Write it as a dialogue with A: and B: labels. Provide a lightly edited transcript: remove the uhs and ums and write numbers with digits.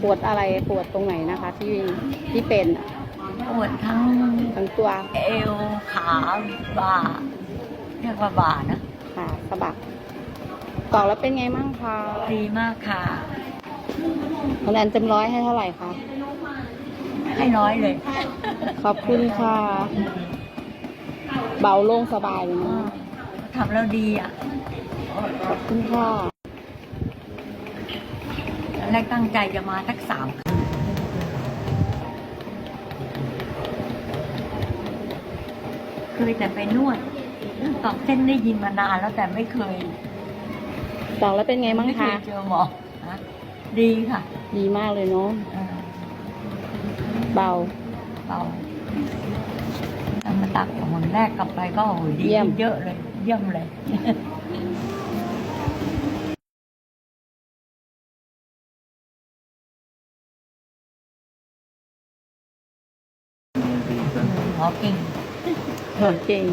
A: ปวดอะไรปวดตรงไหนนะคะ ที่เป็นอะ
B: ปวดทั้ง
A: ทั้งตัว
B: เอวขาบ่าเรียกว่าบ่านะ
A: ค่ะสะบักกรอกแล้วเป็นไงมั่งคะ
B: ดีมากค่ะ
A: คะแนนเต็ม100ให้เท่าไหร่คะ
B: ให้น้อยเลย
A: ขอบคุณค่ะ เบาโล่งสบายเลยนะ
B: ทำแล้วดีอ่ะ
A: ขอบคุณค่ะ
B: ตอนแรกตั้งใจจะมาสัก3 คืนเคยแต่ไปนวดตอกเส้นได้ยินมานานแล้วแต่ไม่เคย
A: กรอกแล้วเป็นไงมั่ง
B: ไม่เค
A: คะ
B: ยเจอหมอนะดีค่ะ
A: ดีมากเลยเนาะ
B: เออ
A: เบา
B: เบาตั้งมาตักของคนแรกกลับไปก็โอ้โหดี
A: เยี่ยม
B: เยอะเลย เยี่ยมเลย หมอเก่ง
A: จริง